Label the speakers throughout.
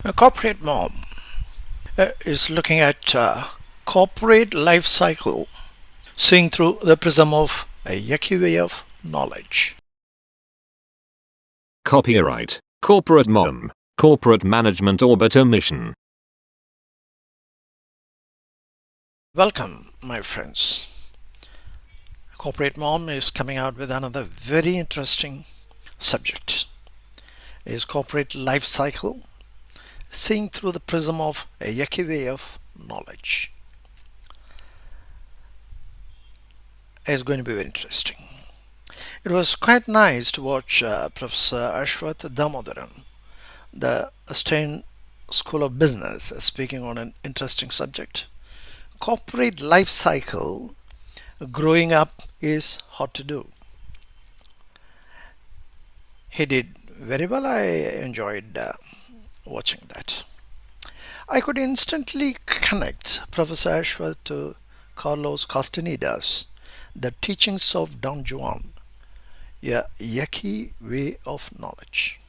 Speaker 1: A corporate mom is looking at corporate life cycle, seeing through the prism of a Yaqui Way of Knowledge.
Speaker 2: Copyright CorporateMOM, Corporate Management Orbiter Mission.
Speaker 1: Welcome, my friends. Corporate Mom is coming out with another very interesting subject. Is corporate life cycle, seeing through the prism of a Yaqui Way of Knowledge. Is going to be very interesting. It was quite nice to watch Professor Ashwath Damodaran, the Stein School of Business, speaking on an interesting subject. Corporate life cycle, growing up is hard to do. He did very well. I enjoyed watching that. I could instantly connect Professor Ashwath to Carlos Castaneda's The Teachings of Don Juan, a Yaqui Way of Knowledge.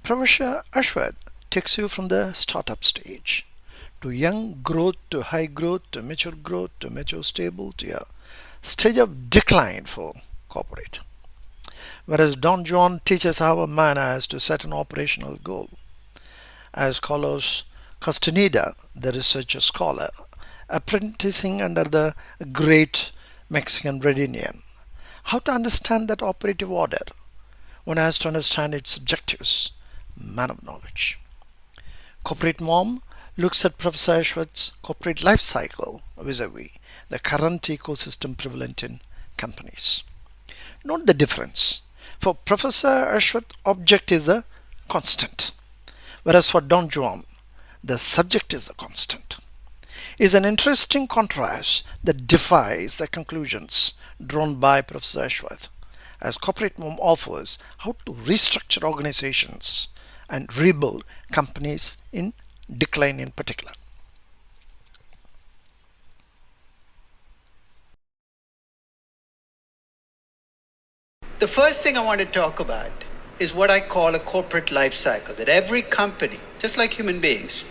Speaker 1: Professor Ashwath takes you from the startup stage to young growth, to high growth, to mature stable, to a stage of decline for corporate. Whereas Don Juan teaches how a man has to set an operational goal. As Carlos Castaneda, the researcher scholar, apprenticing under the great Mexican Red Indian. How to understand that operative order? One has to understand its objectives. Man of knowledge. Corporate Mom looks at Professor Ashwath's corporate life cycle vis-a-vis the current ecosystem prevalent in companies. Note the difference. For Professor Ashwath, object is the constant, whereas for Don Juan, the subject is the constant. Is an interesting contrast that defies the conclusions drawn by Professor Ashwath, as Corporate Mom offers how to restructure organizations and rebuild companies in decline in particular.
Speaker 3: The first thing I want to talk about is what I call a corporate life cycle. That every company, just like human beings,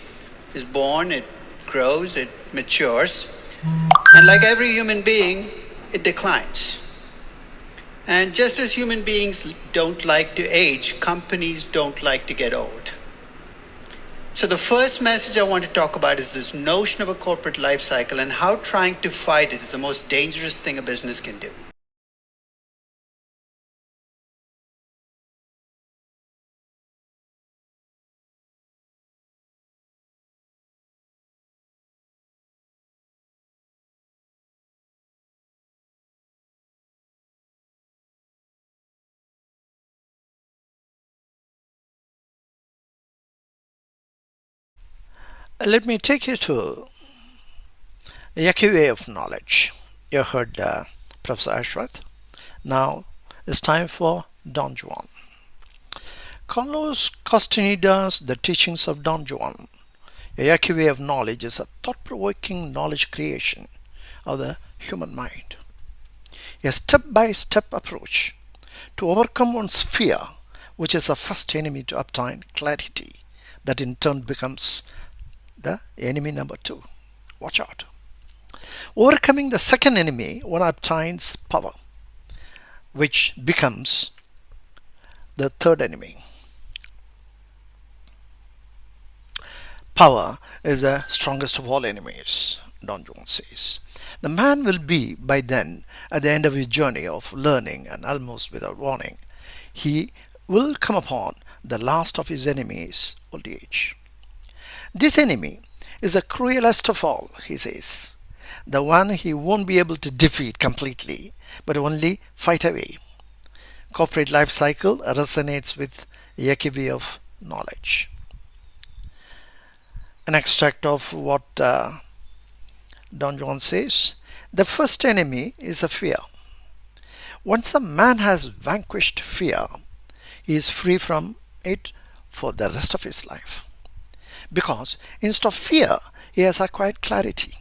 Speaker 3: is born, it grows, it matures, and like every human being, it declines. And just as human beings don't like to age, companies don't like to get old. So the first message I want to talk about is this notion of a corporate life cycle and how trying to fight it is the most dangerous thing a business can do.
Speaker 1: Let me take you to Yaqui Way of Knowledge. You heard Professor Ashwath. Now it's time for Don Juan. Carlos Castaneda's The Teachings of Don Juan, a Yaqui Way of Knowledge, is a thought-provoking knowledge creation of the human mind. A step-by-step approach to overcome one's fear, which is the first enemy to obtain clarity, that in turn becomes the enemy number two. Watch out. Overcoming the second enemy, one obtains power, which becomes the third enemy. Power is the strongest of all enemies, Don Juan says. The man will be, by then, at the end of his journey of learning, and almost without warning, he will come upon the last of his enemies, old age. This enemy is the cruelest of all, he says, the one he won't be able to defeat completely, but only fight away. Corporate life cycle resonates with Yaqui Way of Knowledge. An extract of what Don Juan says. The first enemy is a fear. Once a man has vanquished fear, he is free from it for the rest of his life. Because instead of fear, he has acquired clarity.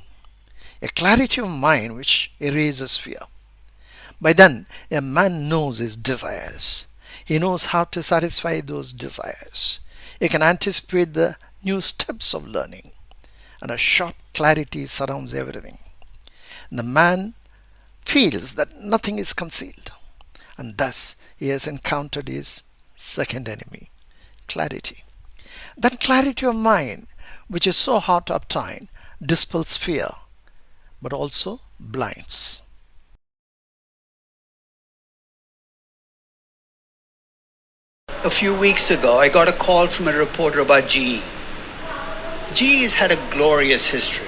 Speaker 1: A clarity of mind which erases fear. By then, a man knows his desires. He knows how to satisfy those desires. He can anticipate the new steps of learning, and a sharp clarity surrounds everything. The man feels that nothing is concealed, and thus he has encountered his second enemy, clarity. That clarity of mind, which is so hard to obtain, dispels fear but also blinds.
Speaker 3: A few weeks ago, I got a call from a reporter about GE. GE has had a glorious history,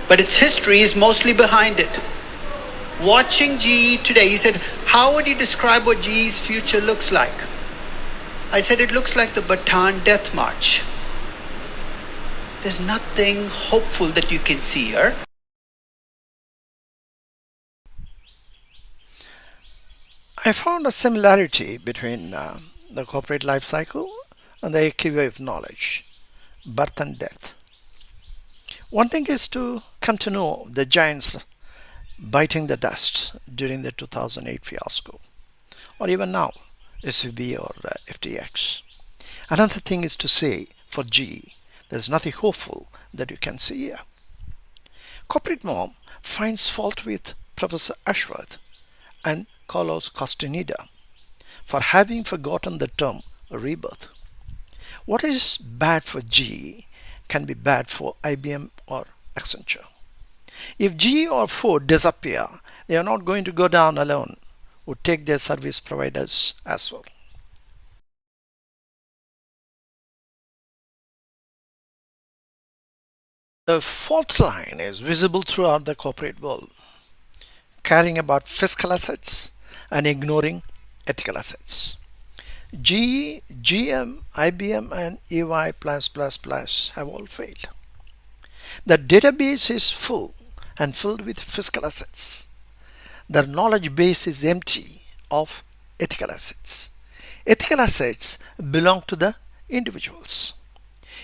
Speaker 3: but its history is mostly behind it. Watching GE today, he said, "How would you describe what GE's future looks like?" I said, "It looks like the Bataan Death March. There's nothing hopeful that you can see here."
Speaker 1: I found a similarity between the corporate life cycle and the Yaqui Way of Knowledge, birth and death. One thing is to come to know the giants biting the dust during the 2008 fiasco, or even now, SVB or FTX. Another thing is to say for G, there's nothing hopeful that you can see here. Corporate Mom finds fault with Professor Ashwath and Carlos Castaneda for having forgotten the term rebirth. What is bad for G can be bad for IBM or Accenture. If GE or Ford disappear, they are not going to go down alone. Would take their service providers as well. The fault line is visible throughout the corporate world, caring about fiscal assets and ignoring ethical assets. GE, GM, IBM, and EY have all failed. The database is full and filled with fiscal assets. The knowledge base is empty of ethical assets. Ethical assets belong to the individuals.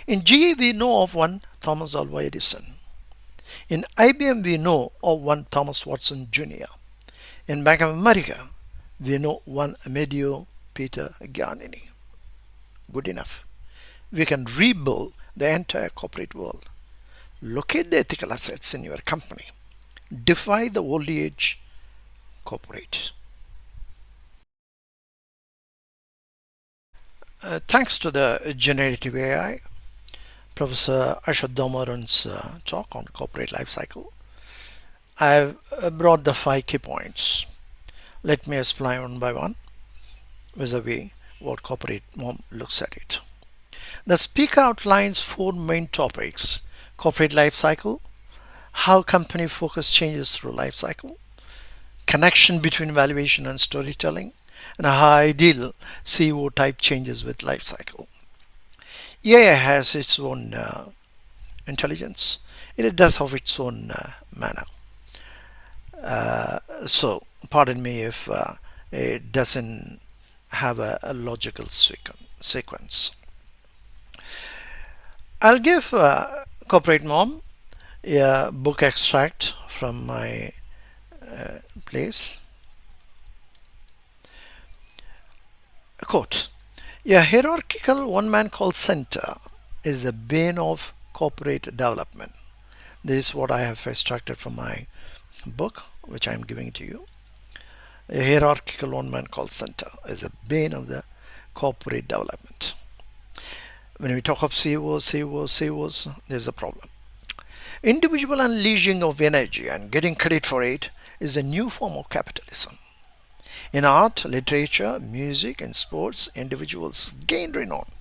Speaker 1: In GE, we know of one Thomas Alva Edison. In IBM, we know of one Thomas Watson Jr. In Bank of America, we know one Amedeo Peter Giannini. Good enough. We can rebuild the entire corporate world. Locate the ethical assets in your company. Defy the old age corporate. Thanks to the generative AI, Professor Ashwath Damodaran's talk on corporate life cycle, I've brought the 5 key points. Let me explain one by one vis-a-vis what CorporateMOM looks at it. The speaker outlines 4 main topics: corporate life cycle, how company focus changes through life cycle, connection between valuation and storytelling, and how ideal CEO type changes with life cycle. AI has its own intelligence. It does have its own manner. So, pardon me if it doesn't have a logical sequence. I'll give CorporateMOM a book extract from my place. A quote: "A hierarchical one-man call center is the bane of corporate development." This is what I have extracted from my book, which I am giving to you. A hierarchical one-man call center is the bane of the corporate development. When we talk of CEOs, there's a problem. Individual unleashing of energy and getting credit for it is a new form of capitalism. In art, literature, music, and sports, individuals gain renown,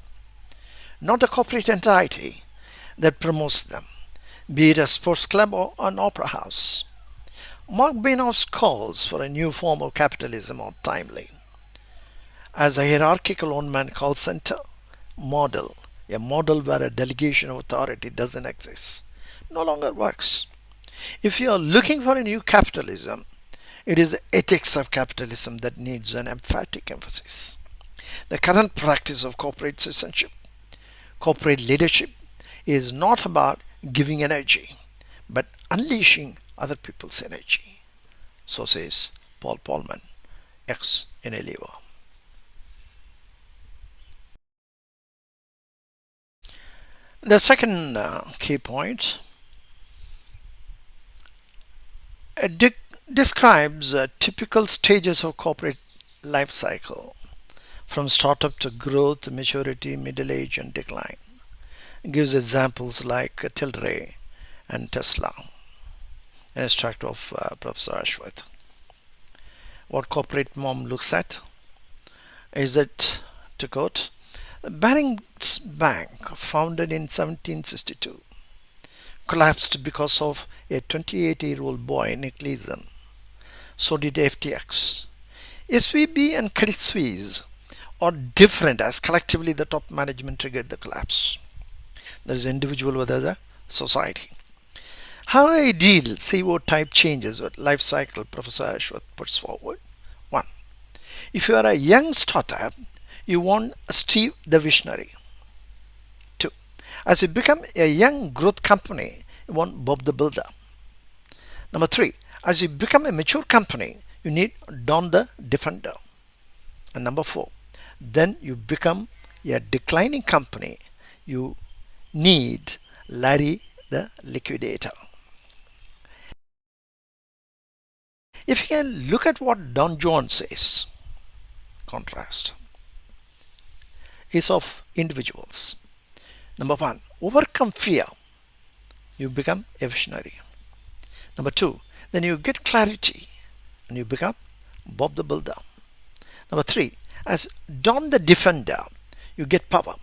Speaker 1: not a corporate entity that promotes them, be it a sports club or an opera house. Mark Benioff's calls for a new form of capitalism are timely. As a hierarchical one-man call center model, a model where a delegation of authority doesn't exist, no longer works. If you are looking for a new capitalism, it is the ethics of capitalism that needs an emphatic emphasis. The current practice of corporate citizenship, corporate leadership, is not about giving energy, but unleashing other people's energy. So says Paul Polman, ex Unilever. The second key point, it describes typical stages of corporate life cycle from startup to growth, maturity, middle age, and decline. It gives examples like Tilray and Tesla, an extract of Professor Ashwath. What corporate mom looks at is that, to quote, Barings Bank, founded in 1762, collapsed because of a 28-year-old boy, Nick Leeson. So did FTX. SVB and Credit Suisse are different as collectively the top management triggered the collapse. There is individual whether the society. How ideal CEO type changes with life cycle Professor Ashwath puts forward. 1. If you are a young startup, you want Steve the visionary. 2. As you become a young growth company, you want Bob the builder. Number 3. As you become a mature company, you need Don the defender. And number 4. Then you become a declining company, you need Larry the liquidator. If you can look at what Don Juan says, contrast is of individuals. Number 1, overcome fear, you become a visionary. Number 2, then you get clarity and you become Bob the builder. Number 3, as Don the defender, you get power.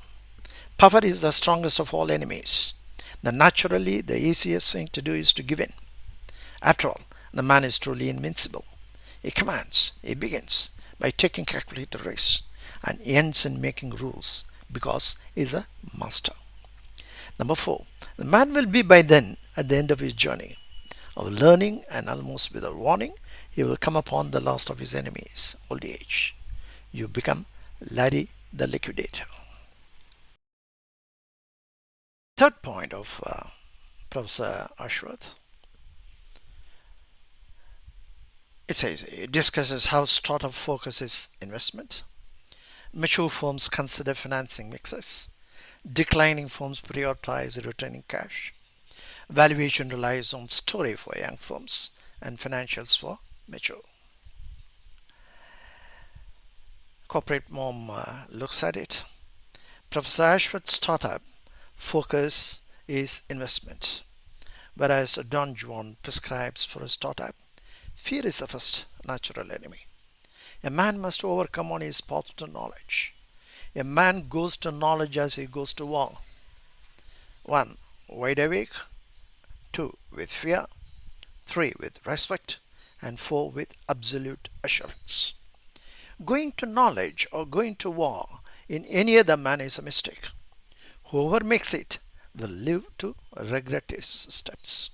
Speaker 1: Power is the strongest of all enemies. Naturally, the easiest thing to do is to give in. After all, the man is truly invincible. He commands, he begins by taking calculated risks and ends in making rules because he is a master. Number 4, the man will be by then at the end of his journey of learning, and almost without warning, he will come upon the last of his enemies, old age. You become Larry the liquidator. Third point of Professor Ashwath, it discusses how startup focuses investment. Mature firms consider financing mixes. Declining firms prioritize retaining cash. Valuation relies on story for young firms and financials for mature. CorporateMOM looks at it. Professor Ashwath's startup focus is investment, whereas Don Juan prescribes for a startup, fear is the first natural enemy. A man must overcome on his path to knowledge. A man goes to knowledge as he goes to war. 1. Wide awake. 2. With fear. 3. With respect. And 4. With absolute assurance. Going to knowledge or going to war in any other man is a mistake. Whoever makes it will live to regret his steps.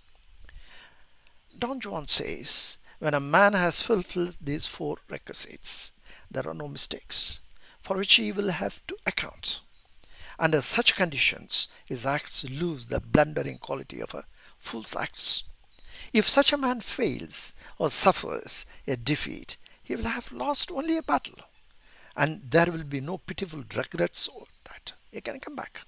Speaker 1: Don Juan says, when a man has fulfilled these 4 requisites, there are no mistakes for which he will have to account. Under such conditions, his acts lose the blundering quality of a fool's acts. If such a man fails or suffers a defeat, he will have lost only a battle, and there will be no pitiful regrets over that. He can come back.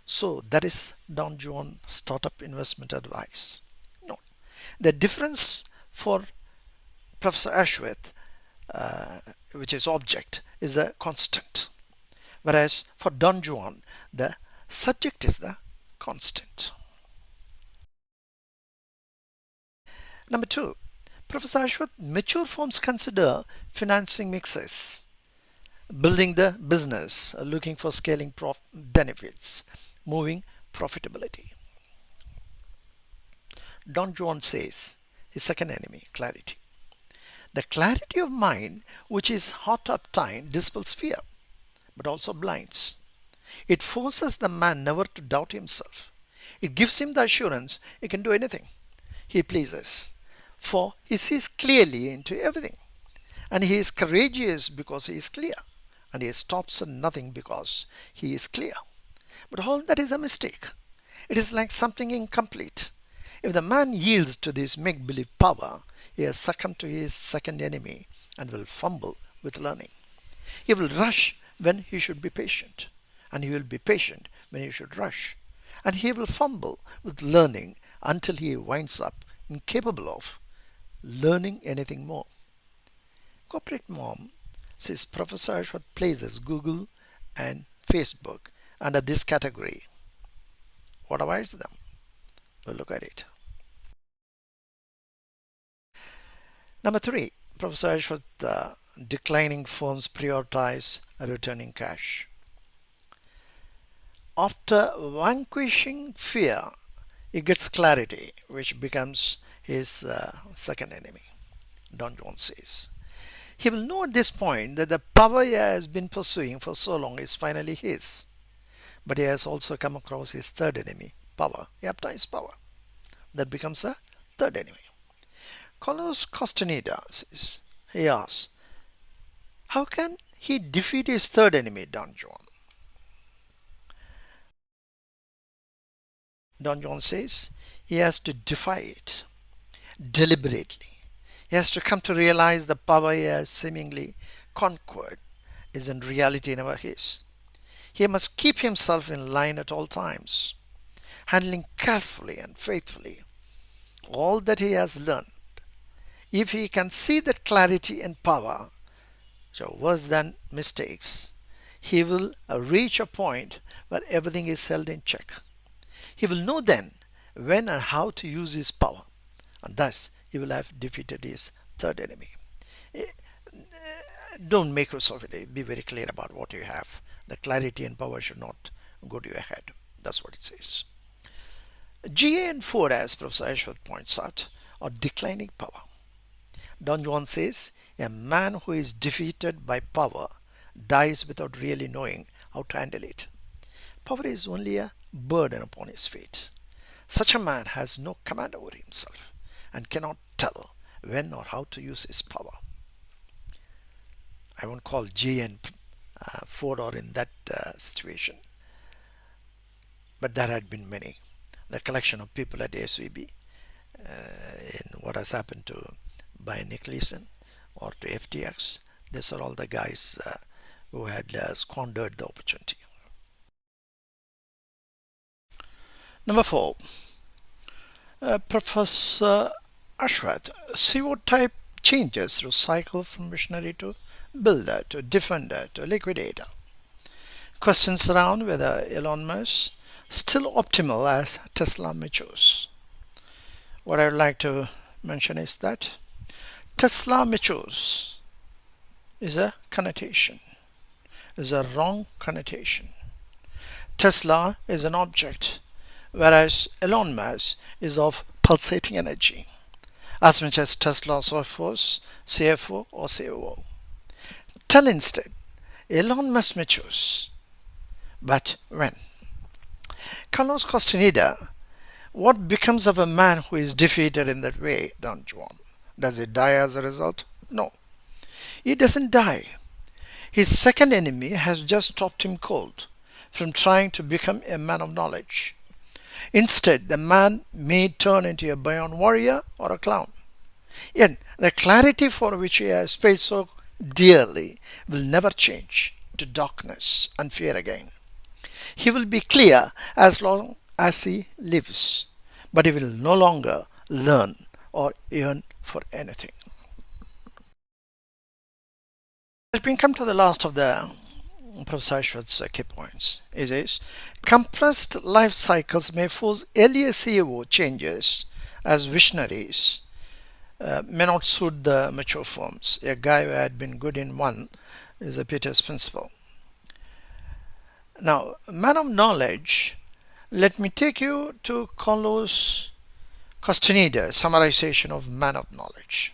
Speaker 1: So that is Don Juan startup investment advice. No, the difference for Professor Ashwath, which is object, is the constant, whereas for Don Juan the subject is the constant. Number 2, Professor Ashwath, mature firms consider financing mixes, building the business, looking for scaling benefits, moving profitability. Don Juan says his second enemy, clarity. The clarity of mind, which is hot uptime, dispels fear, but also blinds. It forces the man never to doubt himself. It gives him the assurance he can do anything he pleases, for he sees clearly into everything. And he is courageous because he is clear, and he stops at nothing because he is clear. But all that is a mistake. It is like something incomplete. If the man yields to this make-believe power, he has succumbed to his second enemy and will fumble with learning. He will rush when he should be patient, and he will be patient when you should rush. And he will fumble with learning until he winds up incapable of learning anything more. Corporate Mom says Professor Ashwath places Google and Facebook under this category. What avoids them? We'll look at it. Number three, Professor Ashwath, declining firms prioritize returning cash. After vanquishing fear, he gets clarity, which becomes his second enemy. Don Juan says. He will know at this point that the power he has been pursuing for so long is finally his. But he has also come across his third enemy, power. He obtains power. That becomes a third enemy. Carlos Castaneda says, he asks, how can he defeat his third enemy, Don Juan? Don Juan says he has to defy it deliberately. He has to come to realize the power he has seemingly conquered is in reality never his. He must keep himself in line at all times, handling carefully and faithfully all that he has learned. If he can see that clarity and power, which are worse than mistakes, he will reach a point where everything is held in check. He will know then when and how to use his power, and thus he will have defeated his third enemy. Don't make use of it. Be very clear about what you have. The clarity and power should not go to your head. That's what it says. GA and 4, as Professor Ashwath points out, are declining power. Don Juan says a man who is defeated by power dies without really knowing how to handle it. Power is only a burden upon his fate. Such a man has no command over himself and cannot tell when or how to use his power. I won't call J and Ford or in that situation, but there had been many. The collection of people at SVB, in what has happened to Brian Nicholson or to FTX, these are all the guys who had squandered the opportunity. Number 4, Professor Ashwath, CO type changes through cycle from visionary to builder to defender to liquidator. Questions around whether Elon Musk still optimal as Tesla matures. What I would like to mention is that Tesla matures is a connotation, is a wrong connotation. Tesla is an object, whereas Elon Musk is of pulsating energy, as much as Tesla's CFO or COO. Tell instead, Elon Musk matures, but when? Carlos Castaneda, what becomes of a man who is defeated in that way, Don Juan? Does he die as a result? No, he doesn't die. His second enemy has just stopped him cold from trying to become a man of knowledge. Instead, the man may turn into a beyond warrior or a clown. Yet, the clarity for which he has paid so dearly will never change to darkness and fear again. He will be clear as long as he lives, but he will no longer learn or yearn for anything. As we come to the last of the Professor Ashwath's key points, he says, compressed life cycles may force earlier CEO changes as visionaries may not suit the mature firms. A guy who had been good in one is a Peter's principle. Now, man of knowledge, let me take you to Carlos Castaneda's summarization of man of knowledge.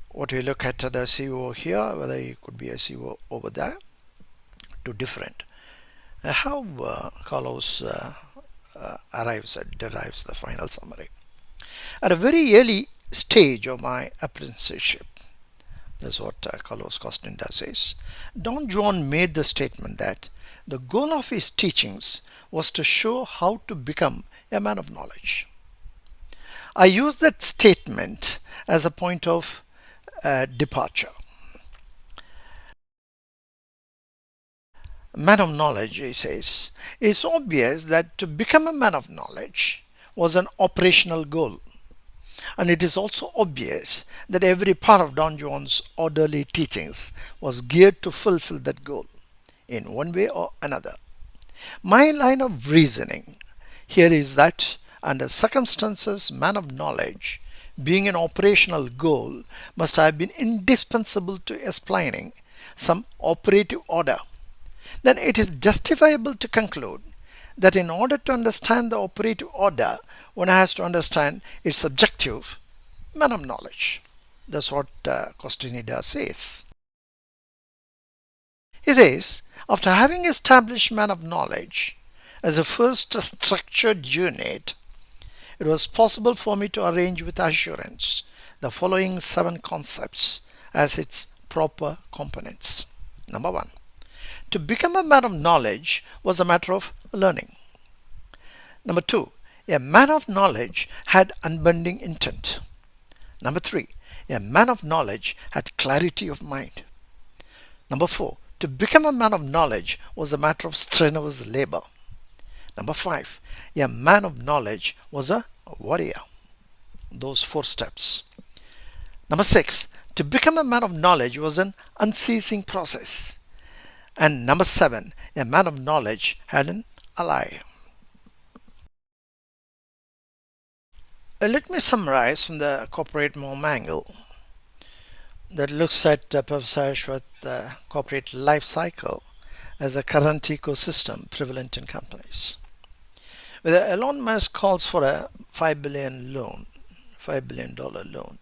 Speaker 1: What we look at the CEO here, whether he could be a CEO over there, too different. How Carlos derives the final summary. At a very early stage of my apprenticeship, that's what Carlos Castaneda says, Don Juan made the statement that the goal of his teachings was to show how to become a man of knowledge. I use that statement as a point of departure. man of knowledge, he says, it's obvious that to become a man of knowledge was an operational goal. And it is also obvious that every part of Don Juan's orderly teachings was geared to fulfill that goal in one way or another. My line of reasoning here is that under circumstances, man of knowledge, being an operational goal, must have been indispensable to explaining some operative order. Then it is justifiable to conclude that in order to understand the operative order, one has to understand its objective, man of knowledge. That's what Castaneda says. He says, after having established man of knowledge as a first structured unit, it was possible for me to arrange with assurance the following 7 concepts as its proper components. Number 1. To become a man of knowledge was a matter of learning. Number 2. A man of knowledge had unbending intent. Number 3. A man of knowledge had clarity of mind. Number 4. To become a man of knowledge was a matter of strenuous labor. Number 5. A man of knowledge was a warrior. Those 4 steps. Number 6. To become a man of knowledge was an unceasing process. And number 7. A man of knowledge had an ally. Let me summarize from the CorporateMOM angle that looks at Professor Ashwath corporate life cycle as a current ecosystem prevalent in companies. Whether Elon Musk calls for a $5 billion loan, $5 billion loan,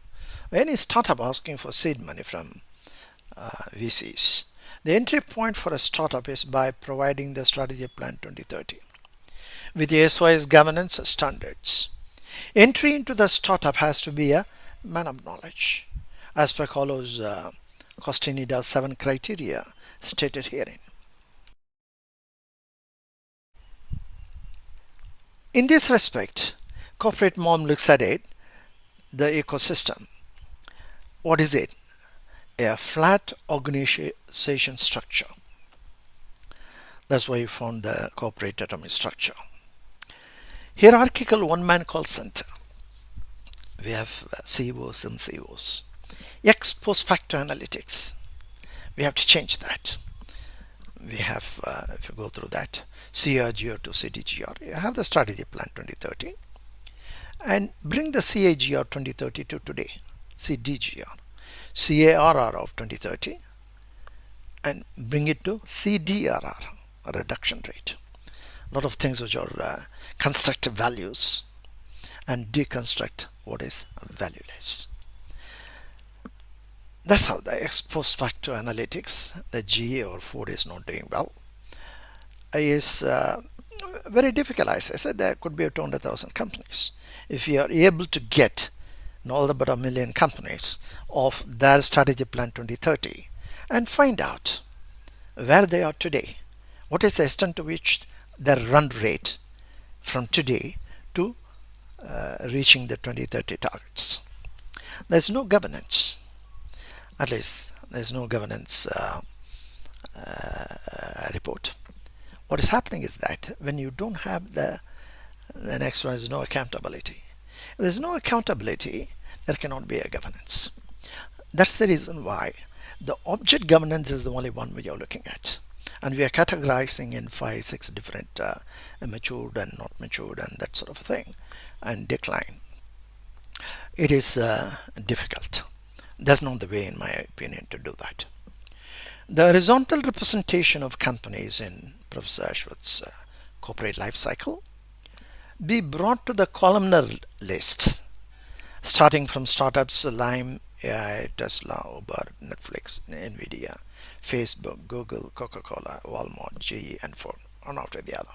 Speaker 1: or any startup asking for seed money from VCs, the entry point for a startup is by providing the strategy plan 2030 with the SY's governance standards. Entry into the startup has to be a man of knowledge, as per Carlos Castaneda's 7 criteria stated herein. In this respect, CorporateMOM looks at it, the ecosystem. What is it? A flat organization structure. That's why we found the corporate atomic structure. Hierarchical one-man call center. We have CEOs and CEOs. Ex post facto analytics. We have to change that. We have, if you go through that, CAGR to CDGR. You have the strategy plan 2030 and bring the CAGR 2030 to today, CDGR, CARR of 2030 and bring it to CDRR, a reduction rate. A lot of things which are constructive values and deconstruct what is valueless. That's how the ex post facto analytics, the GA or Ford is not doing well, is very difficult. As I said, there could be 200,000 companies. If you are able to get all about 1 million companies of their strategy plan 2030 and find out where they are today, what is the extent to which their run rate from today to reaching the 2030 targets. There's no governance. At least there's no governance report. What is happening is that when you don't have the next one is no accountability. If there's no accountability, there cannot be a governance. That's the reason why the object governance is the only one we are looking at. And we are categorizing in 5, 6 different matured and not matured and that sort of thing and decline. It is difficult. That's not the way, in my opinion, to do that. The horizontal representation of companies in Professor Ashwath's corporate life cycle be brought to the columnar list, starting from startups Lime, AI, Tesla, Uber, Netflix, Nvidia, Facebook, Google, Coca-Cola, Walmart, GE, and Ford, one after the other.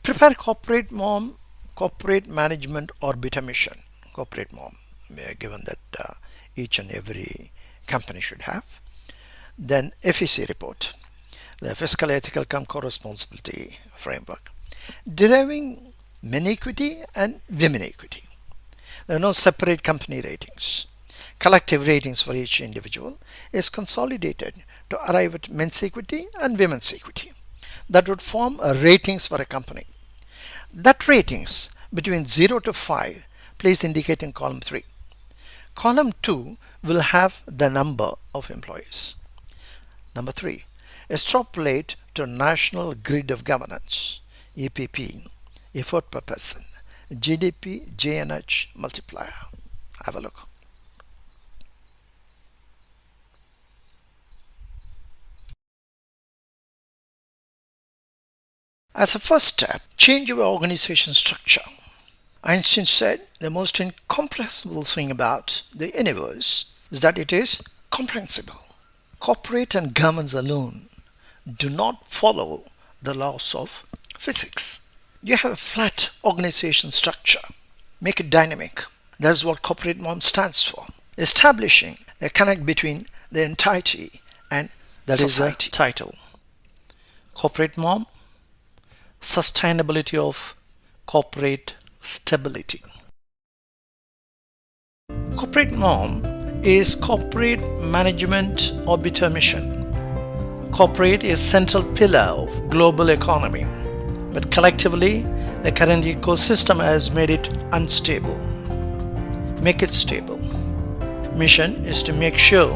Speaker 1: Prepare CorporateMOM, corporate management orbiter mission. CorporateMOM, we are given that each and every company should have. Then FEC report, the fiscal ethical co-responsibility framework, deriving men equity and women equity. There are no separate company ratings. collective ratings for each individual is consolidated to arrive at men's equity and women's equity. That would form a ratings for a company. That ratings between 0 to 5, please indicate in column 3. Column 2 will have the number of employees. Number 3, extrapolate to National Grid of Governance, EPP, effort per person, GDP, JNH multiplier. Have a look. As a first step, change your organization structure. Einstein said the most incomprehensible thing about the universe is that it is comprehensible. Corporate and governments alone do not follow the laws of physics. You have a flat organization structure. Make it dynamic. That's what CorporateMOM stands for. Establishing the connect between the entirety and that society. Is the title. CorporateMOM, Sustainability of Corporate Stability. CorporateMOM is corporate management orbiter mission. Corporate is central pillar of global economy, but collectively the current ecosystem has made it unstable. Make it stable. Mission is to make sure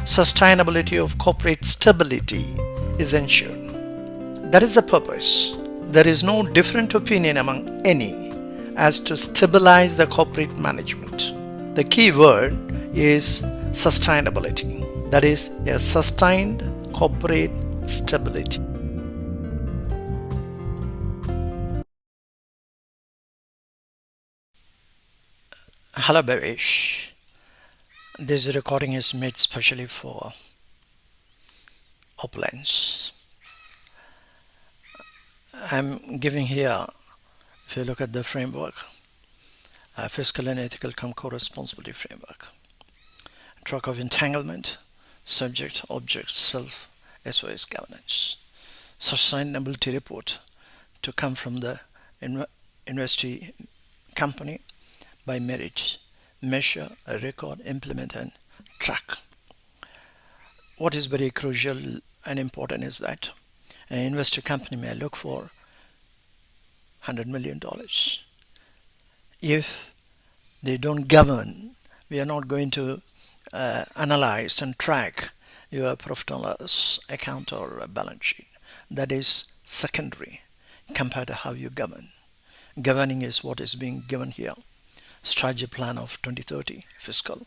Speaker 1: sustainability of corporate stability is ensured. That is the purpose. There is no different opinion among any as to stabilize the corporate management. The key word is sustainability. That is a sustained corporate stability. Hello Bhavesh. This recording is made specially for Uplands. I'm giving here, if you look at the framework, fiscal and ethical co-responsibility framework, track of entanglement, subject, object, self, SOS governance, sustainability report to come from the investee company by merit, measure, record, implement and track. What is very crucial and important is that an investor company may look for $100 million. If they don't govern, we are not going to analyze and track your profit and loss account or balance sheet. That is secondary compared to how you govern. Governing is what is being given here. Strategy plan of 2030, fiscal,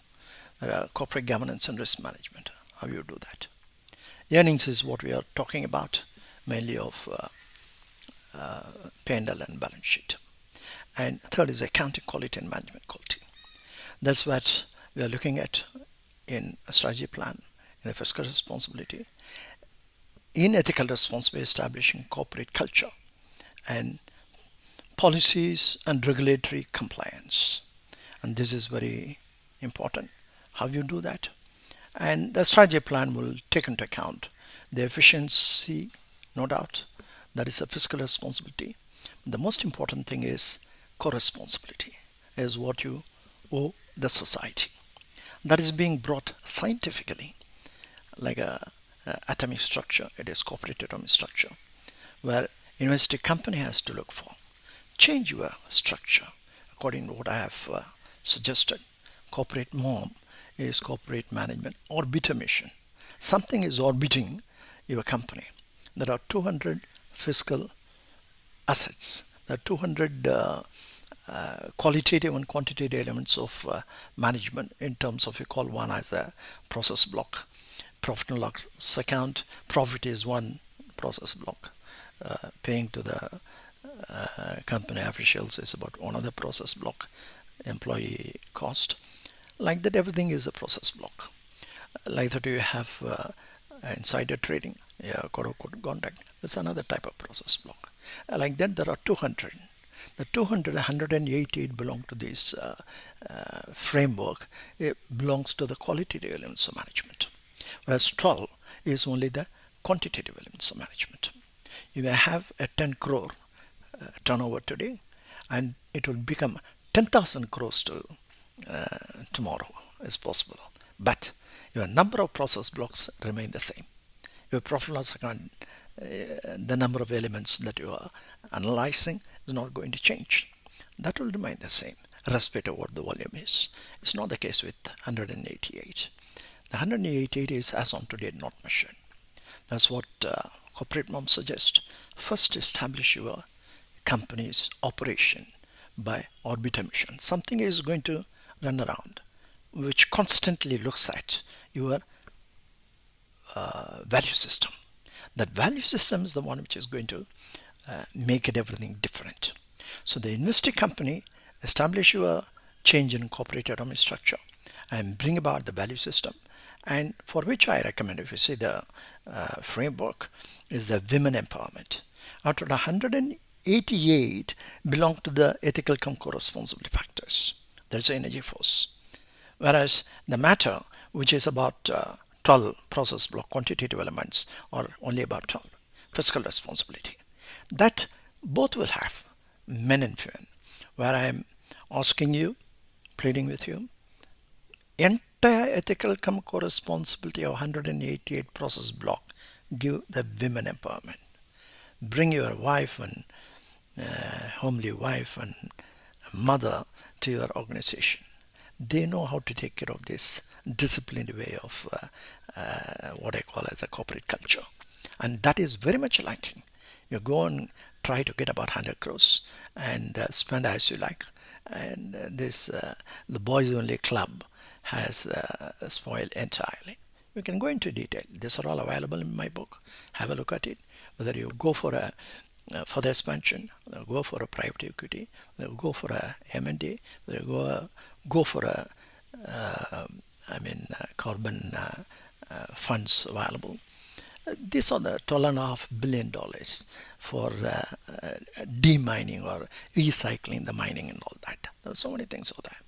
Speaker 1: corporate governance and risk management. How you do that. Earnings is what we are talking about, mainly of P&L and balance sheet. And third is accounting quality and management quality. That's what we are looking at in a strategy plan, in the fiscal responsibility, in ethical responsibility, establishing corporate culture, and policies and regulatory compliance. And this is very important, how you do that. And the strategy plan will take into account the efficiency, no doubt, that is a fiscal responsibility. The most important thing is co-responsibility, is what you owe the society. That is being brought scientifically, like a atomic structure. It is corporate atomic structure, where investing company has to look for. Change your structure according to what I have suggested. CorporateMOM is corporate management orbiter mission. Something is orbiting your company. There are 200 fiscal assets. There are 200 qualitative and quantitative elements of management in terms of, you call one as a process block. Profit and loss account, profit is one process block. Paying to the company officials is about one other process block. Employee cost. Like that, everything is a process block. Like that, you have insider trading, code of conduct. That's another type of process block. Like that, there are 200. The 200, 188 belong to this framework. It belongs to the qualitative elements of management, whereas 12 is only the quantitative elements of management. You may have a 10 crore turnover today, and it will become 10,000 crores tomorrow is possible. But your number of process blocks remain the same. Your profit and loss account, the number of elements that you are analyzing is not going to change. That will remain the same, irrespective of what the volume is. It's not the case with 188. The 188 is as on today not measured. That's what CorporateMOM suggests. First, establish your company's operation by orbit emission. Something is going to run around which constantly looks at your value system. That value system is the one which is going to make it everything different. So the investing company establish your change in corporate economic structure and bring about the value system, and for which I recommend, if you see the framework, is the women empowerment. Out of the 188 belong to the ethical cum co-responsibility factors. There's the energy force. Whereas the matter, which is about 12 process block quantitative elements, or only about 12, fiscal responsibility. That both will have men and women, where I am asking you, pleading with you, entire ethical cum co-responsibility of 188 process block, give the women empowerment. Bring your wife and homely wife and mother to your organization. They know how to take care of this disciplined way of what I call as a corporate culture. And that is very much lacking. You go and try to get about 100 crores and spend as you like. And the boys only club has spoiled entirely. We can go into detail. These are all available in my book. Have a look at it. Whether you go for a further expansion, whether you go for a private equity, whether you go for a M&A, whether you go for a carbon funds available. These are the $12.5 billion for demining or recycling the mining and all that. There are so many things over there.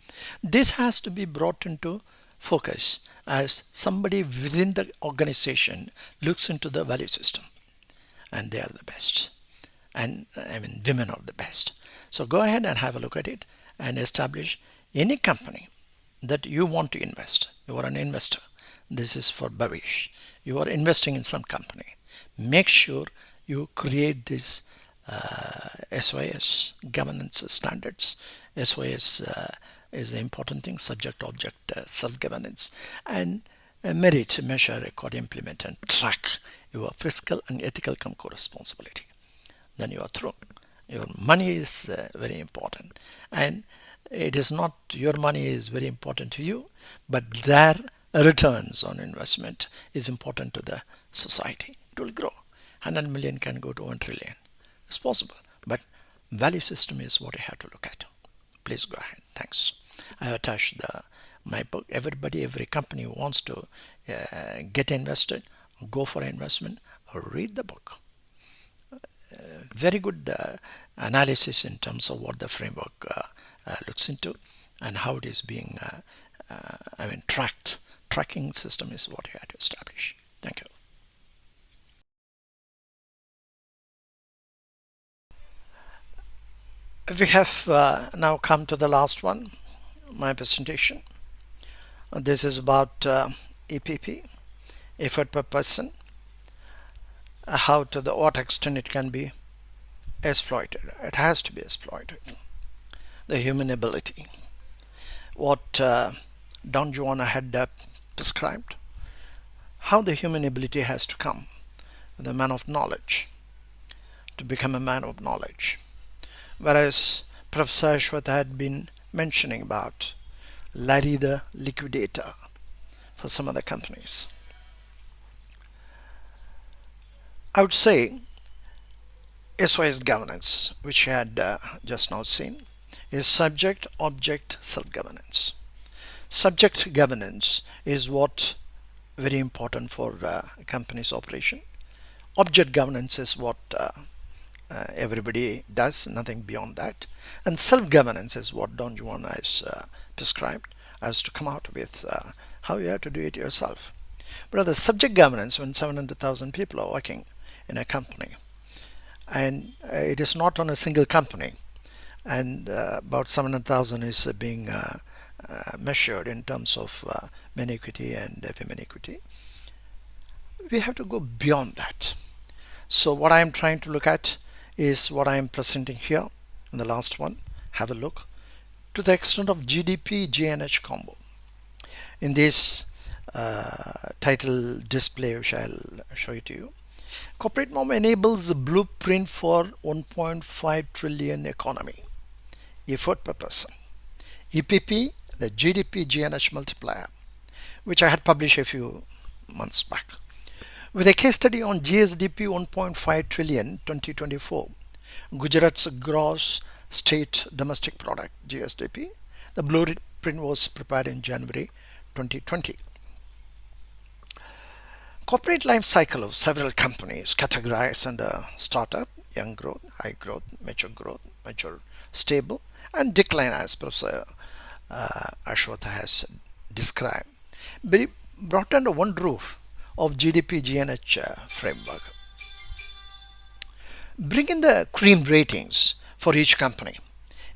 Speaker 1: This has to be brought into focus as somebody within the organization looks into the value system, and they are the best. And women are the best. So go ahead and have a look at it and establish any company that you want to invest. You are an investor. This is for Bhavish. You are investing in some company. Make sure you create this SYS governance standards. SYS is the important thing, subject, object, self-governance, and merit, measure, record, implement, and track your fiscal and ethical cum co-responsibility. Then you are through. Your money is very important, and it is not your money is very important to you, but their returns on investment is important to the society. It will grow. 100 million can go to 1 trillion. It's possible, but value system is what you have to look at. Please go ahead. Thanks. I have attached my book. Every company who wants to get invested, go for investment, or read the book. Very good analysis in terms of what the framework looks into and how it is being tracked. Tracking system is what you have to establish. Thank you. We have now come to the last one, my presentation. This is about EPP, effort per person, how to what extent it can be exploited. It has to be exploited. The human ability. What Don Juan had prescribed, how the human ability has to come, the man of knowledge, to become a man of knowledge. Whereas Professor Ashwath had been mentioning about Larry the liquidator for some other companies. I would say SYS governance, which you had just now seen, is subject, object, self-governance. Subject governance is what very important for a company's operation. Object governance is what everybody does, nothing beyond that. And self-governance is what Don Juan has prescribed as to come out with how you have to do it yourself. But the subject governance, when 700,000 people are working in a company, and it is not on a single company, and about 700,000 is being measured in terms of mean equity and women equity. We have to go beyond that. So what I am trying to look at is what I am presenting here in the last one. Have a look to the extent of GDP GNH combo. In this title display, which I'll show it to you, CorporateMOM enables the blueprint for 1.5 trillion economy, effort per person. EPP, the GDP GNH multiplier, which I had published a few months back, with a case study on GSDP 1.5 trillion 2024, Gujarat's gross state domestic product GSDP. The blueprint was prepared in January 2020. Corporate life cycle of several companies categorized under startup, young growth, high growth, mature, stable, and decline, as Professor Ashwath has described, be brought under one roof of GDP GNH framework. Bring in the cream ratings for each company,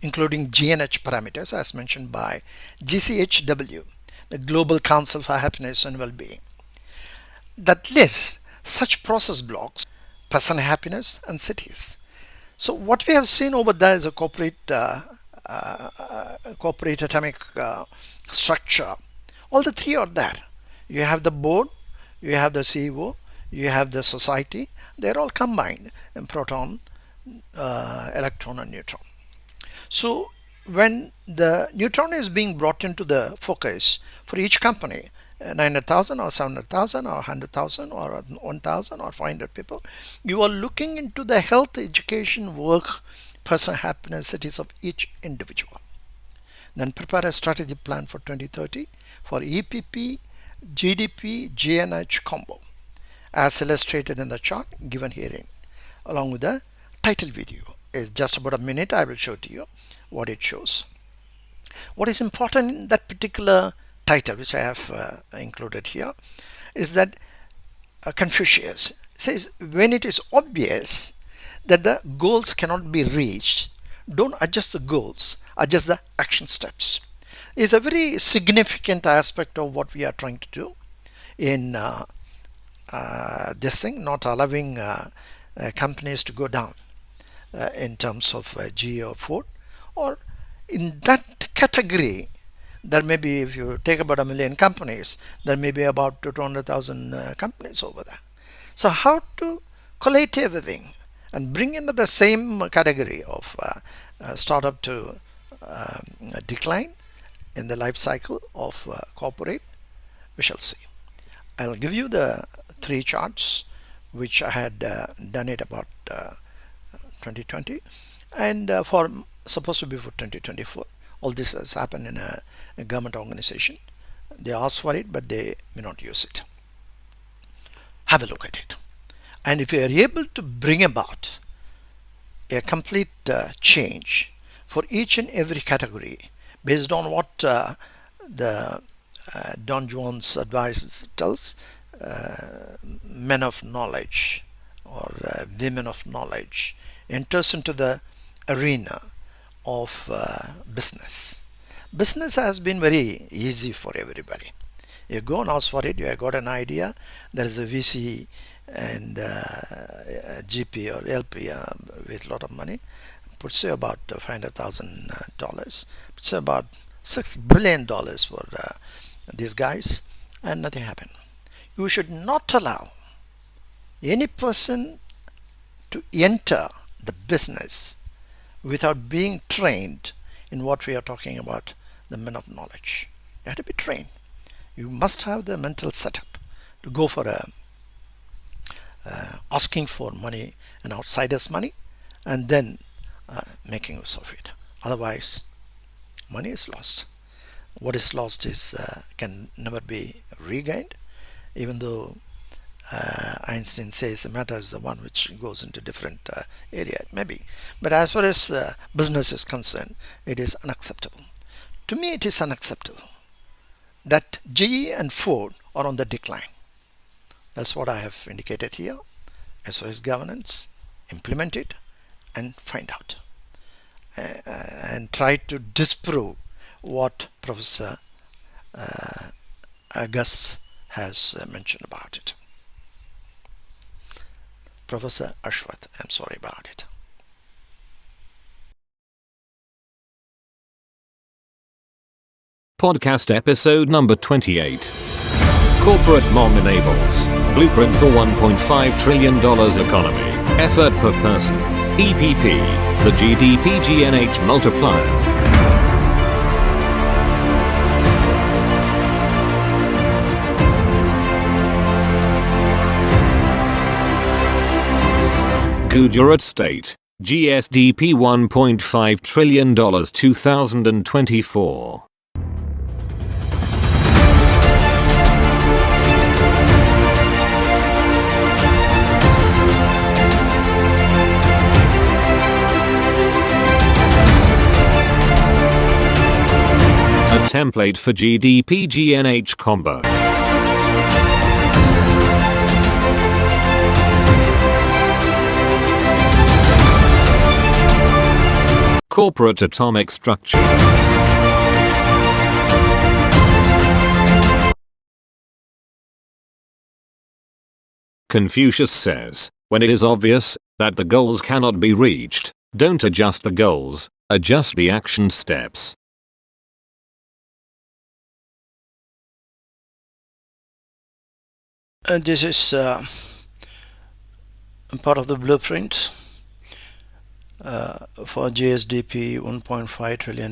Speaker 1: including GNH parameters as mentioned by GCHW, the Global Council for Happiness and Well-being, that lists such process blocks, person happiness and cities. So what we have seen over there is a corporate atomic structure. All the three are there. You have the board, you have the CEO, you have the society. They're all combined in proton, electron and neutron. So when the neutron is being brought into the focus for each company, 900,000 or 700,000 or 100,000 or 1,000 or 500 people, you are looking into the health, education, work, personal happiness, cities of each individual. Then prepare a strategy plan for 2030 for EPP, GDP, GNH combo, as illustrated in the chart given herein, along with the title video. Is just about a minute. I will show to you what it shows. What is important in that particular title, which I have included here, is that Confucius says, when it is obvious that the goals cannot be reached, don't adjust the goals, adjust the action steps. Is a very significant aspect of what we are trying to do in this thing, not allowing companies to go down in terms of G or Ford, or in that category. There may be, if you take about 1 million companies, there may be about 200,000 companies over there. So how to collate everything and bring into the same category of startup to decline in the life cycle of corporate, we shall see. I'll give you the 3 charts which I had done it about 2020 and for supposed to be for 2024. All this has happened in a government organization. They ask for it, but they may not use it. Have a look at it. And if you are able to bring about a complete change for each and every category based on what the Don Juan's advice tells, men of knowledge or women of knowledge enters into the arena of business. Business has been very easy for everybody. You go and ask for it, you have got an idea, there is a VC and GP or LP with a lot of money, puts you about $500,000, puts you about $6 billion for these guys, and nothing happened. You should not allow any person to enter the business without being trained in what we are talking about, the men of knowledge. You have to be trained. You must have the mental setup to go for asking for money, an outsider's money, and then making use of it. Otherwise, money is lost. What is lost is can never be regained, even though Einstein says the matter is the one which goes into different area, maybe. But as far as business is concerned, it is unacceptable. To me, it is unacceptable that GE and Ford are on the decline. That's what I have indicated here. SOS governance, implement it and find out. And try to disprove what Professor Gus has mentioned about it. Professor Ashwath, I'm sorry about it.
Speaker 2: Podcast episode number 28. Corporate Mom enables blueprint for $1.5 trillion economy, effort per person, EPP, the GDP-GNH multiplier. Gujarat State, GSDP $1.5 trillion 2024. A template for GDP-GNH combo. Corporate atomic structure. Confucius says, when it is obvious that the goals cannot be reached, don't adjust the goals, adjust the action steps.
Speaker 1: This is part of the blueprint for GSDP $1.5 trillion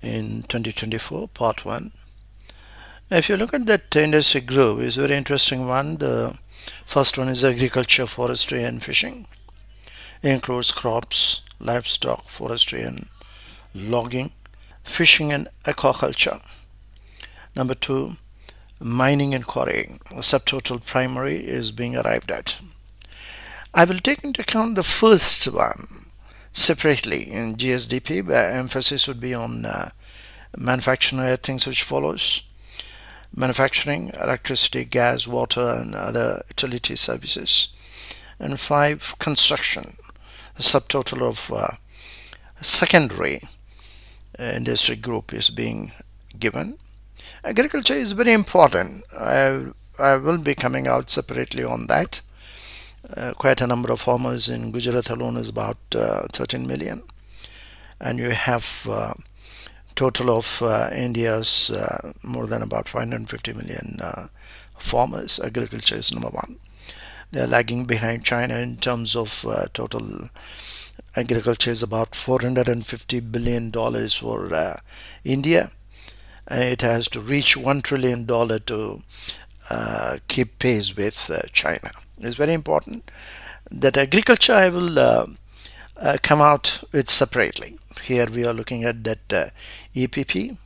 Speaker 1: in 2024, part 1. If you look at that industry group, it's a very interesting one. The first one is agriculture, forestry and fishing. It includes crops, livestock, forestry and logging, fishing and aquaculture. Number 2, mining and quarrying. Subtotal primary is being arrived at. I will take into account the first one separately in GSDP, where emphasis would be on manufacturing things which follows. Manufacturing, electricity, gas, water and other utility services. And 5, construction, a subtotal of secondary industry group is being given. Agriculture is very important. I will be coming out separately on that. Quite a number of farmers in Gujarat alone is about 13 million. And you have total of India's more than about 550 million farmers. Agriculture is number 1. They are lagging behind China in terms of total. Agriculture is about $450 billion for India. It has to reach $1 trillion to keep pace with China. It's very important that agriculture I will come out with separately. Here we are looking at that EPP,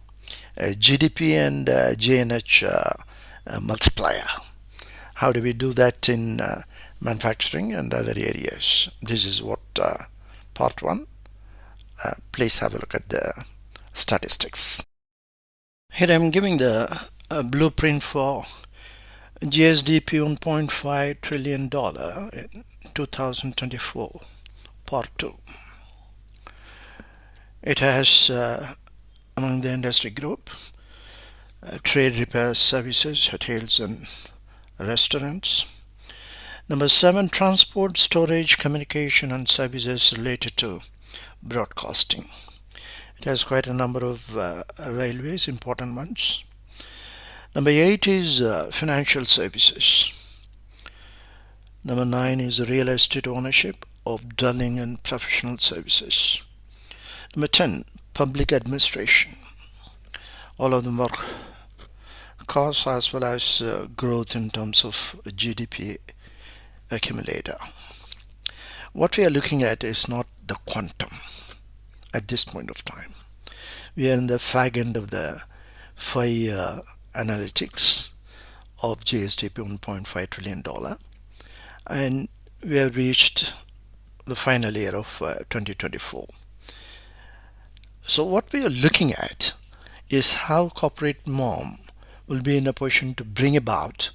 Speaker 1: GDP and GNH multiplier. How do we do that in manufacturing and other areas? This is what part 1. Please have a look at the statistics. Here I am giving the blueprint for GSDP $1.5 trillion in 2024, part 2. It has among the industry group trade, repairs, services, hotels and restaurants. Number 7, transport, storage, communication and services related to broadcasting. It has quite a number of railways, important ones. Number 8 is financial services. Number 9 is real estate ownership of dwelling and professional services. Number 10, public administration. All of them are costs as well as growth in terms of GDP accumulator. What we are looking at is not the quantum at this point of time. We are in the fag end of the 5 analytics of GSDP $1.5 trillion, and we have reached the final year of 2024. So what we are looking at is how corporate mom will be in a position to bring about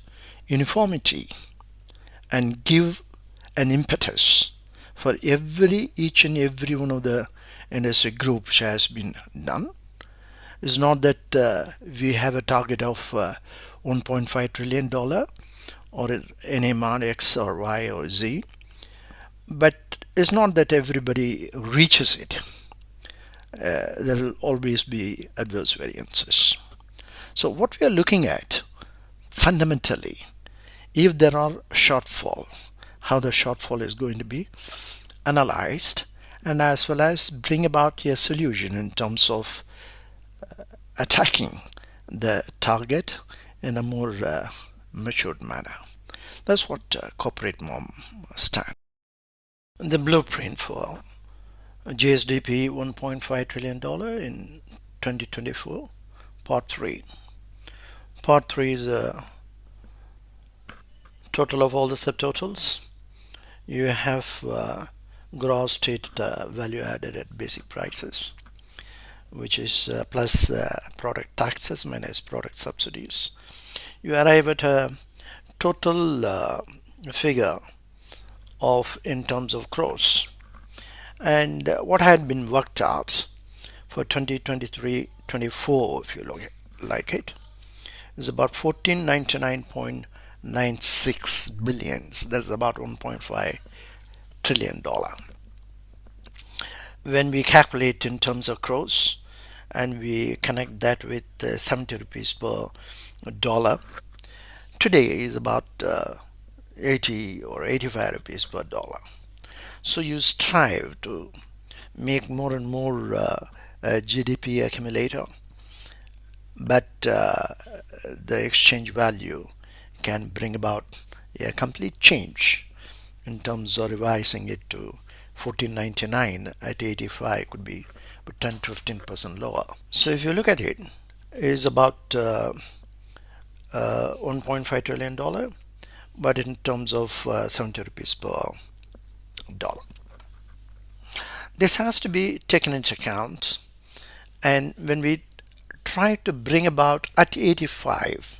Speaker 1: uniformity and give an impetus for each and every one of the industry group has been done. It's not that we have a target of $1.5 trillion or any amount X or Y or Z, but it's not that everybody reaches it. There will always be adverse variances. So what we are looking at fundamentally, if there are shortfall, how the shortfall is going to be analyzed, and as well as bring about a solution in terms of attacking the target in a more matured manner. That's what CorporateMOM stands. The blueprint for GSDP $1.5 trillion in 2024, Part 3. Part 3 is a total of all the subtotals. You have gross state value added at basic prices, which is plus product taxes minus product subsidies. You arrive at a total figure of in terms of gross. And what had been worked out for 2023-24, if you look like it, is about 1499.96 billions. That's about $1.5 trillion. When we calculate in terms of gross and we connect that with 70 rupees per dollar, today is about 80 or 85 rupees per dollar. So you strive to make more and more GDP accumulator, but the exchange value can bring about a complete change in terms of revising it to 1499 at 85 could be 10 to 15% lower. So if you look at it, is about $1.5 trillion, but in terms of 70 rupees per dollar. This has to be taken into account, and when we try to bring about at 85,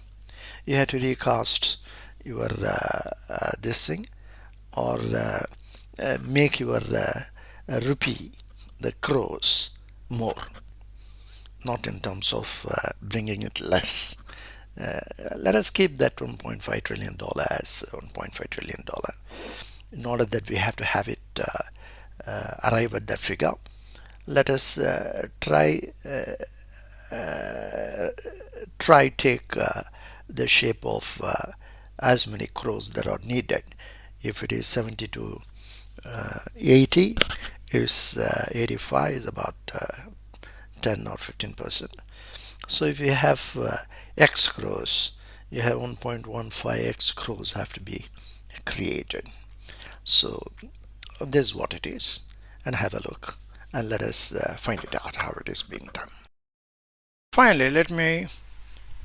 Speaker 1: you have to recast your this thing, or make your rupee, the crores, more, not in terms of bringing it less. Let us keep that $1.5 trillion as $1.5 trillion in order that we have to have it arrive at that figure. Let us try take the shape of as many crores that are needed. If it is 70 to 80, is 85 is about 10 or 15%. So if you have X crores, you have 1.15 X crores have to be created. So this is what it is, and have a look and let us find it out how it is being done. Finally, let me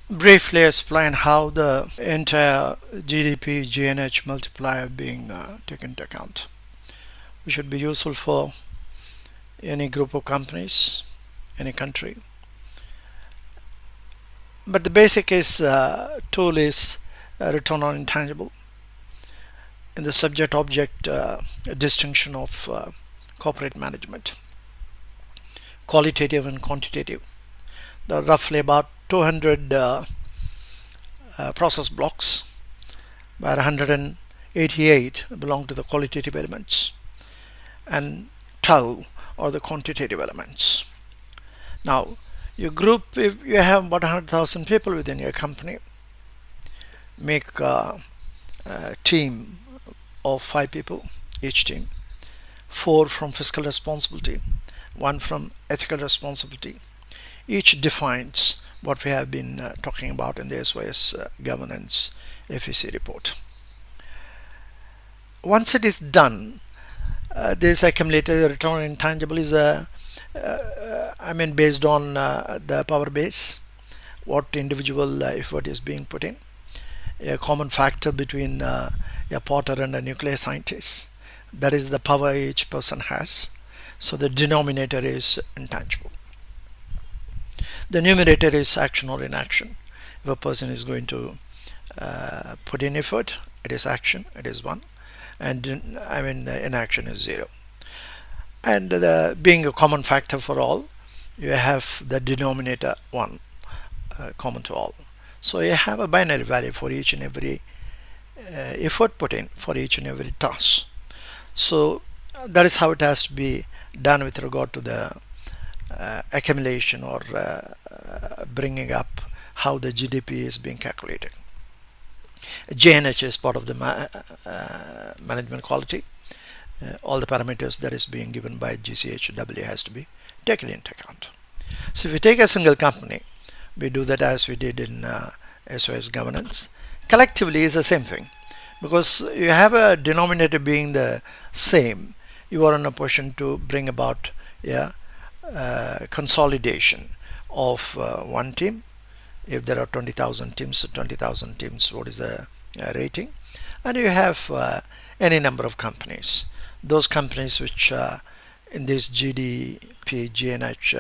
Speaker 1: briefly explain how the entire GDP GNH multiplier being taken into account, which should be useful for any group of companies, any country. But the basic is tool is return on intangible. In the subject object distinction of corporate management, qualitative and quantitative. There are roughly about 200 process blocks, where 188 belong to the qualitative elements and 12 are the quantitative elements. Now, your group, if you have about 100,000 people within your company, make a team of 5 people, each team, 4 from fiscal responsibility, 1 from ethical responsibility. Each defines what we have been talking about in the SYS governance FEC report. Once it is done, this accumulated return on intangible is based on the power base, what individual effort is being put in, a common factor between a potter and a nuclear scientist. That is the power each person has. So the denominator is intangible. The numerator is action or inaction. If a person is going to put in effort, it is action, it is 1, and inaction is 0. And being a common factor for all, you have the denominator 1, common to all. So you have a binary value for each and every effort put in for each and every task. So that is how it has to be done with regard to the accumulation or bringing up how the GDP is being calculated. JNH is part of the management quality. All the parameters that is being given by GCHW has to be taken into account. So if we take a single company, we do that as we did in SOS governance. Collectively is the same thing, because you have a denominator being the same. You are in a position to bring about consolidation of one team. If there are 20,000 teams, 20,000 teams, what is the rating? And you have any number of companies. Those companies which in this GDP, GNH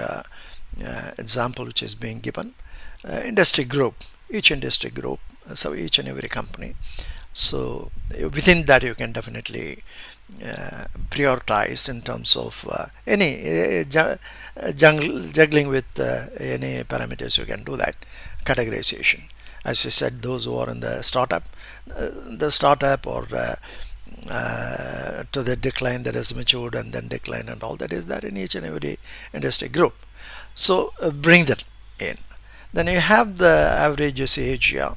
Speaker 1: example which is being given, industry group, each industry group, so each and every company. So within that you can definitely prioritize in terms of any juggling with any parameters. You can do that categorization. As you said, those who are in the startup or to the decline that has matured and then decline and all that is there in each and every industry group. So bring that in. Then you have the average CAGR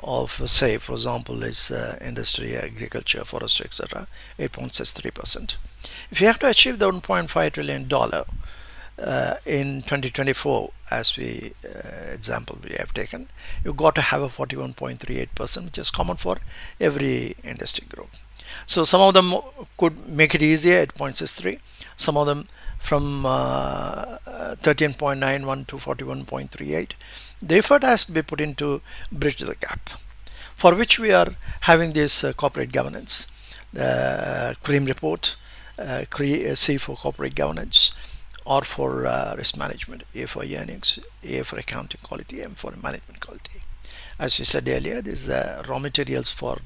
Speaker 1: of, say, for example, is industry, agriculture, forestry, etc., 8.63%. If you have to achieve the $1.5 trillion in 2024, as we example we have taken, you've got to have a 41.38%, which is common for every industry group. So some of them could make it easier, 8.63. Some of them from 13.91 to 41.38. The effort has to be put into bridge the gap, for which we are having this corporate governance, CREAM report, C for corporate governance, R for risk management, A for earnings, A for accounting quality, M for management quality. As we said earlier, these are raw materials for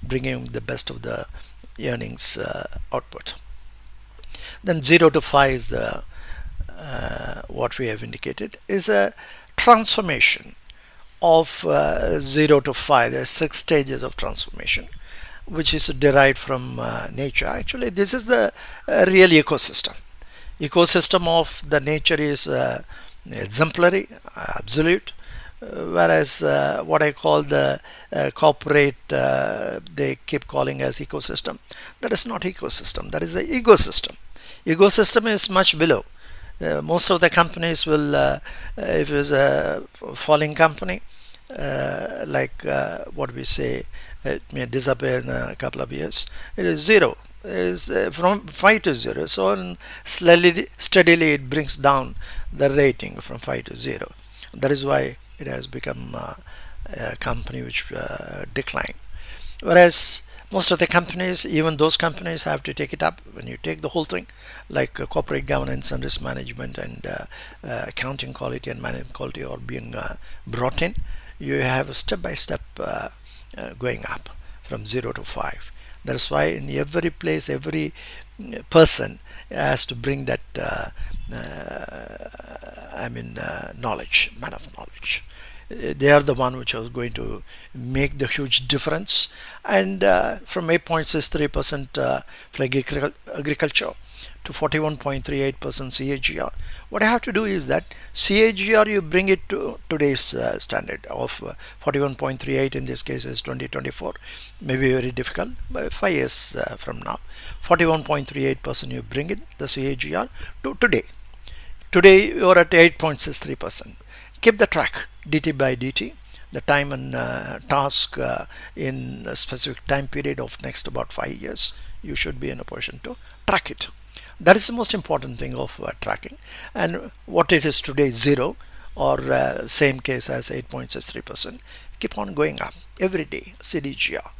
Speaker 1: bringing the best of the earnings output. Then 0 to 5 is the what we have indicated is a transformation of 0 to 5. There are 6 stages of transformation, which is derived from nature. Actually, this is the real ecosystem. Ecosystem of the nature is exemplary, absolute, whereas what I call the corporate, they keep calling as ecosystem. That is not ecosystem. That is the ecosystem. Ecosystem is much below. Most of the companies will, if it is a falling company, like what we say, it may disappear in a couple of years. It is 0. It is from 5 to 0. So steadily it brings down the rating from 5 to 0. That is why it has become a company which decline. Whereas most of the companies, even those companies, have to take it up. When you take the whole thing, like corporate governance and risk management and accounting quality and management quality are being brought in, you have a step by step going up from 0 to 5. That's why in every place, every person has to bring that knowledge, man of knowledge. They are the one which are going to make the huge difference. And from 8.63% for agriculture to 41.38% CAGR, what I have to do is that CAGR, you bring it to today's standard of 41.38. In this case is 2024. Maybe very difficult, but 5 years from now, 41.38% you bring it, the CAGR, to today. Today you are at 8.63%. Keep the track dt by dt, the time and task in a specific time period of next about 5 years. You should be in a position to track it. That is the most important thing of tracking. And what it is today, 0, or same case as 8.63%, keep on going up every day. CDGR,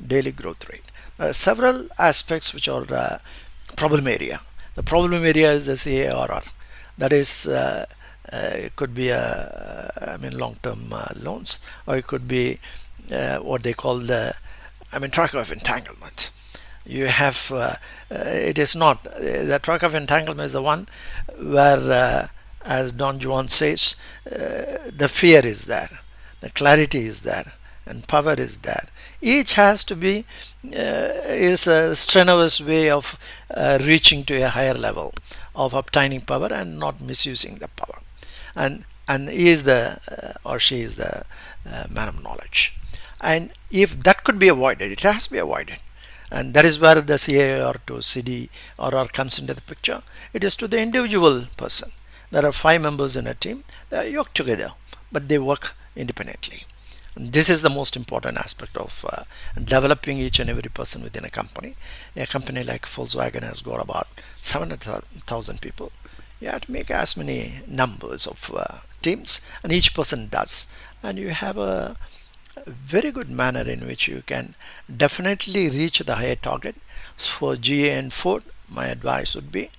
Speaker 1: daily growth rate. There are several aspects which are problem area. The problem area is the CARR. That is, it could be long-term loans, or it could be what they call the track of entanglement. You have it is not the truck of entanglement is the one where, as Don Juan says, the fear is there, the clarity is there, and power is there. Each has to be is a strenuous way of reaching to a higher level of obtaining power and not misusing the power. And he is the or she is the man of knowledge. And if that could be avoided, it has to be avoided. And that is where the CA or to CD or R comes into the picture. It is to the individual person. There are 5 members in a team. They are yoked together, but they work independently. This is the most important aspect of developing each and every person within a company. A company like Volkswagen has got about 700,000 people. You have to make as many numbers of teams, and each person does. And you have a very good manner in which you can definitely reach the higher target. For GA and Ford, my advice would be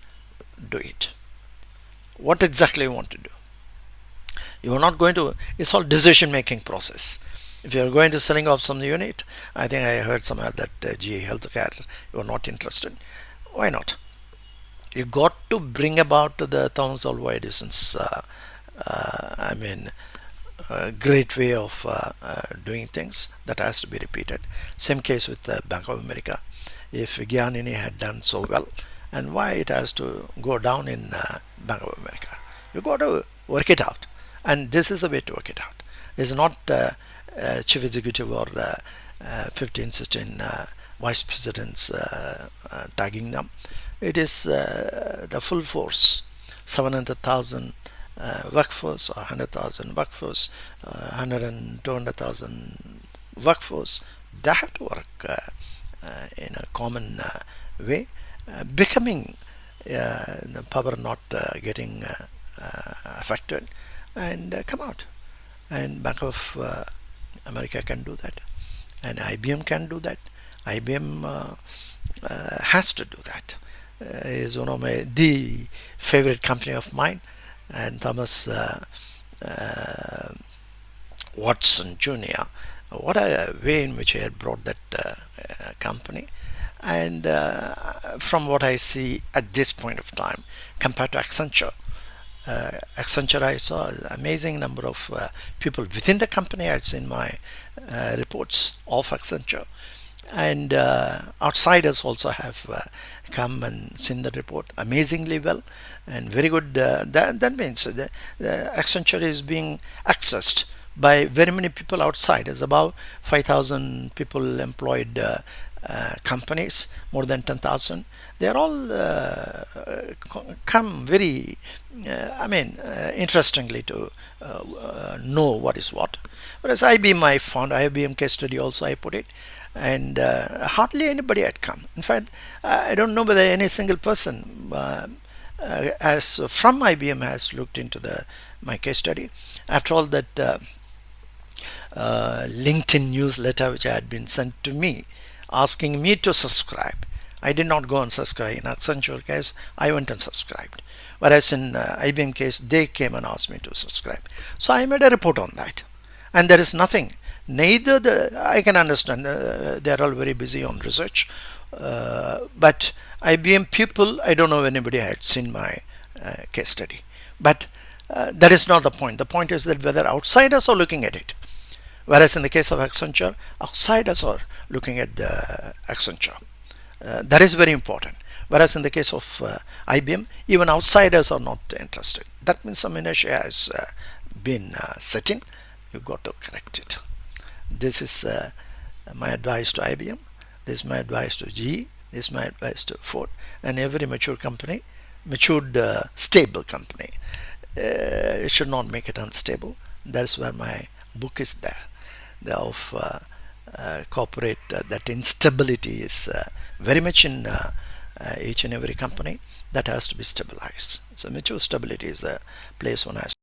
Speaker 1: do it. What exactly you want to do? You are not going to, it's all decision making process. If you are going to selling off some unit, I think I heard somewhere that GA Healthcare, you are not interested. Why not? You got to bring about the Thomas Alva Edison's great way of doing things that has to be repeated. Same case with Bank of America. If Gyanini had done so well, and why it has to go down in Bank of America? You got to work it out, and this is the way to work it out. It's not chief executive or 15, 16 vice presidents tagging them. It is the full force, 700,000 workforce or 100,000 workforce, 100 and 200,000 workforce. They have to work in a common way, becoming the power not getting affected, and come out. And Bank of America can do that, and IBM can do that. IBM has to do that. Is one of the favorite company of mine, and Thomas Watson Jr. What a way in which he had brought that company. And from what I see at this point of time, compared to Accenture, I saw an amazing number of people within the company. I'd seen my reports of Accenture, and outsiders also have come and seen the report amazingly well and very good. That means the Accenture is being accessed by very many people outside. There's about 5,000 people employed companies, more than 10,000. They are all come very interestingly to know what is what. Whereas IBM, I found IBM case study also I put it, and hardly anybody had come. In fact, I don't know whether any single person as from IBM has looked into my case study. After all, that LinkedIn newsletter which had been sent to me asking me to subscribe, I did not go and subscribe. In Accenture case, I went and subscribed. Whereas in IBM case, they came and asked me to subscribe. So I made a report on that. And there is nothing. Neither I can understand. They are all very busy on research. But IBM people, I don't know if anybody had seen my case study. But that is not the point. The point is that whether outsiders are looking at it. Whereas in the case of Accenture, outsiders are looking at the Accenture. That is very important. Whereas in the case of IBM, even outsiders are not interested. That means some inertia has been set in. You got to correct it. This is my advice to IBM. This is my advice to GE. This is my advice to Ford. And every mature company, matured stable company, it should not make it unstable. That's where my book is there. Of corporate, that instability is very much in each and every company that has to be stabilized. So mature stability is the place one has